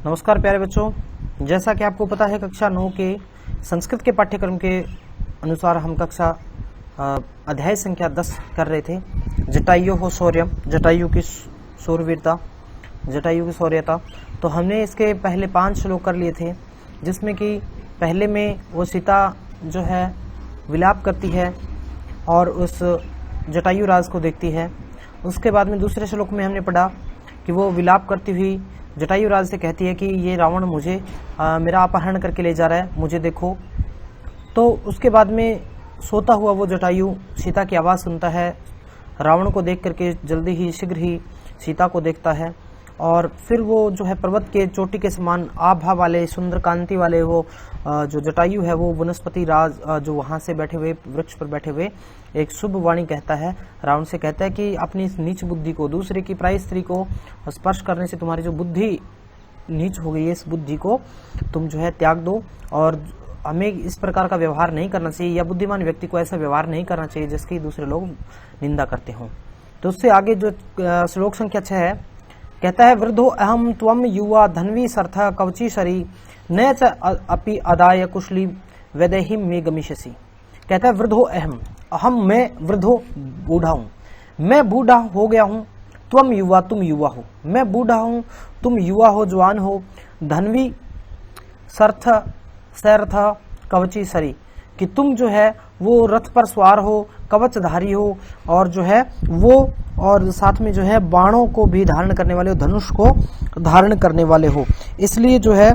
नमस्कार प्यारे बच्चों, जैसा कि आपको पता है कक्षा 9 के संस्कृत के पाठ्यक्रम के अनुसार हम कक्षा अध्याय संख्या 10 कर रहे थे। जटायु हो शौर्यम, जटायु की शूरवीरता, जटायु की शौर्यता। तो हमने इसके पहले 5 श्लोक कर लिए थे, जिसमें कि पहले में वो सीता जो है विलाप करती है और उस जटायु राज को देखती है। उसके बाद में दूसरे श्लोक में हमने पढ़ा कि वो विलाप करती हुई जटायु राज से कहती है कि ये रावण मुझे मेरा अपहरण करके ले जा रहा है, मुझे देखो। तो उसके बाद में सोता हुआ वो जटायु सीता की आवाज़ सुनता है, रावण को देख करके जल्दी ही शीघ्र ही सीता को देखता है और फिर वो जो है पर्वत के चोटी के समान आभा वाले सुंदर कांति वाले वो जो जटायु है वो वनस्पति राज जो वहाँ से बैठे हुए वृक्ष पर बैठे हुए एक शुभ वाणी कहता है, रावण से कहता है कि अपनी इस नीच बुद्धि को, दूसरे की प्राय स्त्री को स्पर्श करने से तुम्हारी जो बुद्धि नीच हो गई है, इस बुद्धि को तुम जो है त्याग दो और हमें इस प्रकार का व्यवहार नहीं करना चाहिए, या बुद्धिमान व्यक्ति को ऐसा व्यवहार नहीं करना चाहिए जिसकी दूसरे लोग निंदा करते हों। तो उससे आगे जो श्लोक संख्या 6 है, कहता है वृद्धो अहम त्वम युवा धन्वी सर्थ कवची शरी न च अपि अदाय कुशली वैदेही में गमिष्यसि। कहता है वृद्धो अहम मैं वृद्धो बूढ़ा हूँ, मैं बूढ़ा हो गया हूँ, त्वम युवा तुम युवा हो, मैं बूढ़ा हूँ तुम युवा हो, जवान हो, धन्वी सर्थ सैरथ कवची सरी, कि तुम जो है वो रथ पर सवार हो, कवचधारी हो और जो है वो और साथ में जो है बाणों को भी धारण करने वाले हो, धनुष को धारण करने वाले हो। इसलिए जो है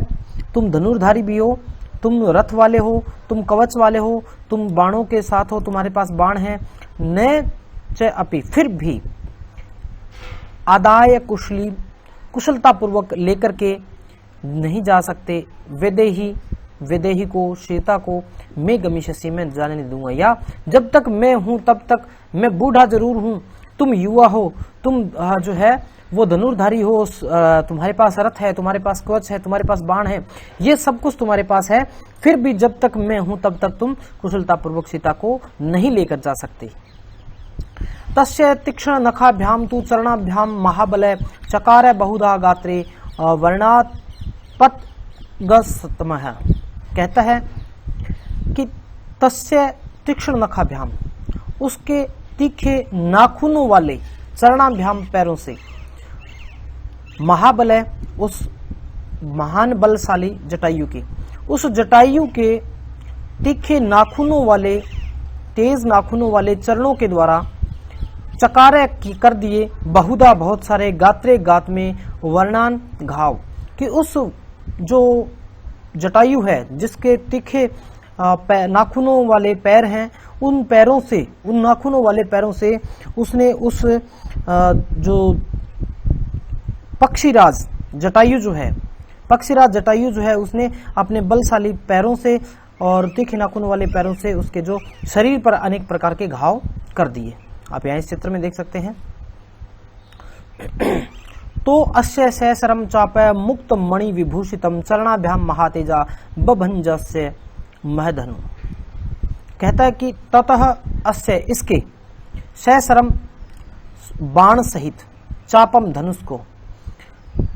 तुम धनुर्धारी भी हो, तुम रथ वाले हो, तुम कवच वाले हो, तुम बाणों के साथ हो, तुम्हारे पास बाण है। न च अपि, फिर भी आदाय कुशली, कुशलता पूर्वक लेकर के नहीं जा सकते। वेदेही को, सीता को मैं गमिष्यसि, मैं जाने नहीं दूंगा, या जब तक मैं हूं तब तक मैं बूढ़ा जरूर हूं, तुम युवा हो, तुम जो है वो धनुर्धारी हो, तुम्हारे पास रथ है, तुम्हारे पास कवच है, तुम्हारे पास बाण है, ये सब कुछ तुम्हारे पास है, फिर भी जब तक मैं हूं तब तक तुम कुशलता पूर्वक सीता को नहीं लेकर जा सकते। तस्य तीक्ष्ण नखाभ्याम तु चरणाभ्याम महाबलय चकार बहुधा गात्रे वर्णात पतगस्तमः। कहता है कि तस्य तीक्ष्ण नखाभ्याम, उसके तीखे नाखूनों वाले, चरणाभ्याम पैरों से, महाबलय उस महान बलशाली जटायु की, उस जटायु के तीखे नाखूनों वाले, तेज नाखूनों वाले चरणों के द्वारा चकारे कर दिए बहुधा बहुत सारे, गात्रे गात में, वर्णान घाव, कि उस जो जटायु है जिसके तीखे नाखूनों वाले पैर हैं, उन पैरों से, उन नाखूनों वाले पैरों से उसने उस जो पक्षीराज जटायु जो है, पक्षीराज जटायु जो है, उसने अपने बलशाली पैरों से और तीखे नाखूनों वाले पैरों से उसके जो शरीर पर अनेक प्रकार के घाव कर दिए। आप यहाँ इस चित्र में देख सकते हैं। तो अस्य सहस्रम चाप मुक्त मणि विभूषितम चरणाभ्याम महातेजा बभंजस्य महधनु। कहता है कि ततः अस्य, इसके, सहस्रम बाण सहित, चापम धनुष को,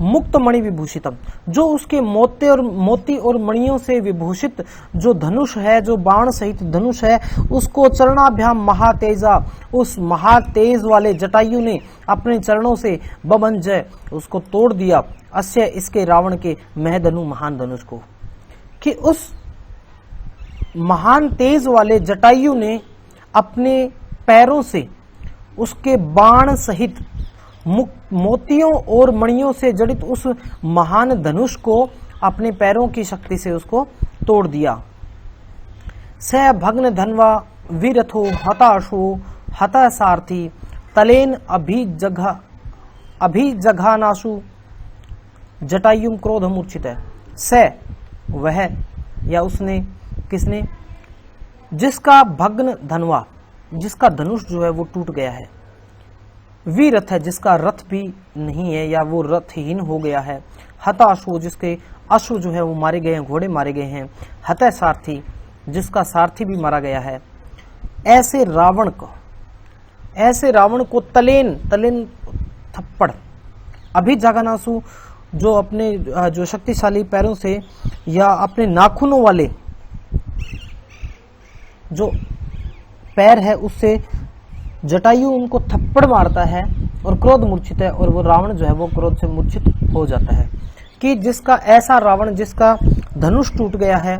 मुक्त मणि विभूषितम, जो उसके मोती और मणियों से विभूषित जो धनुष है, जो बाण सहित धनुष है, उसको चरणाभ्याम महातेजा, उस महातेज वाले जटायु ने अपने चरणों से बभंजय, उसको तोड़ दिया, अस्य, इसके, रावण के, महधनु, महान धनुष को, कि उस महान तेज वाले जटायु ने अपने पैरों से उसके बाण सहित मोतियों और मणियों से जड़ित उस महान धनुष को अपने पैरों की शक्ति से उसको तोड़ दिया। स भग्न धनवा वीरथो हताशो हता सारथी तलेन अभिजघानासु जटायुम क्रोध मूर्छित है। स, वह, या उसने, किसने, जिसका भग्न धनवा, जिसका धनुष जो है वो टूट गया है, वीरथ है, जिसका रथ भी नहीं है या वो रथहीन हो गया है, हताशु, जिसके अश्व जो है वो मारे गए हैं, घोड़े मारे गए हैं, हतः सारथी, जिसका सारथी भी मारा गया है, ऐसे रावण को तलेन थप्पड़, अभिजघानासु जो अपने जो शक्तिशाली पैरों से या अपने नाखूनों वाले जो पैर है उससे जटायु उनको थप्पड़ मारता है और क्रोध मूर्छित है, और वो रावण जो है वो क्रोध से मूर्छित हो जाता है। कि जिसका ऐसा रावण जिसका धनुष टूट गया है,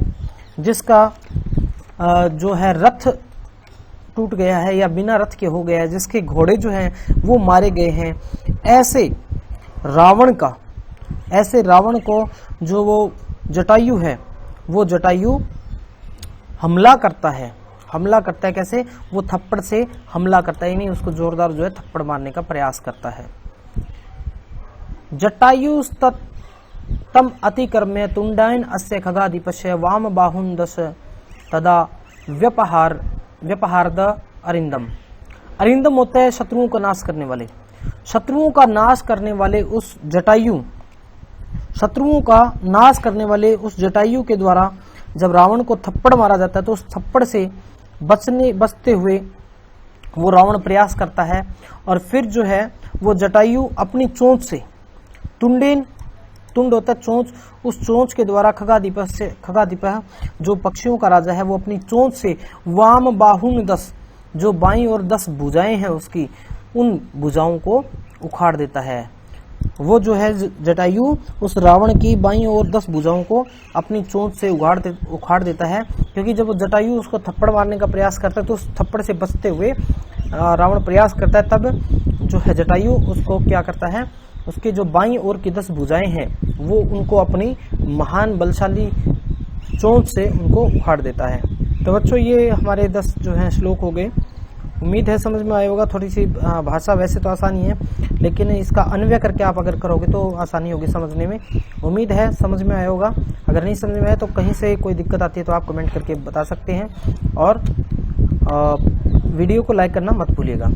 जिसका जो है रथ टूट गया है या बिना रथ के हो गया है, जिसके घोड़े जो हैं वो मारे गए हैं, ऐसे रावण को जो वो जटायु है, वो जटायु हमला करता है। कैसे? वो थप्पड़ से हमला करता है, यानी उसको जोरदार जो है थप्पड़ मारने का प्रयास करता है। जटायु तम अतिक्रम्य तुंडायन अस्य खगाधिपस्य वाम बाहुन दश तदा व्यपहारद अरिंदम। अरिंदम होता है शत्रुओं का नाश करने वाले। शत्रुओं का नाश करने वाले उस जटायु के द्वारा जब रावण को थप्पड़ मारा जाता है तो उस थप्पड़ से बचते हुए वो रावण प्रयास करता है, और फिर जो है वो जटायु अपनी चोंच से, तुंड होता है चोंच, उस चोंच के द्वारा खगाधिप जो पक्षियों का राजा है, वो अपनी चोंच से वाम बाहुन 10 जो बाईं और 10 भुजाएं हैं उसकी, उन भुजाओं को उखाड़ देता है। वो जो है जटायु उस रावण की बाईं और 10 भुजाओं को अपनी चोंच से उखाड़ देता है, क्योंकि जब जटायु उसको थप्पड़ मारने का प्रयास करता है तो उस थप्पड़ से बचते हुए रावण प्रयास करता है, तब जो है जटायु उसको क्या करता है, उसके जो बाईं ओर की 10 भुजाएं हैं वो उनको अपनी महान बलशाली चोंच से उनको उखाड़ देता है। तो बच्चों ये हमारे 10 जो है श्लोक हो गए। उम्मीद है समझ में आया होगा। थोड़ी सी भाषा वैसे तो आसानी है, लेकिन इसका अन्वय करके आप अगर करोगे तो आसानी होगी समझने में। उम्मीद है समझ में आया होगा। अगर नहीं समझ में आया तो कहीं से कोई दिक्कत आती है तो आप कमेंट करके बता सकते हैं, और वीडियो को लाइक करना मत भूलिएगा।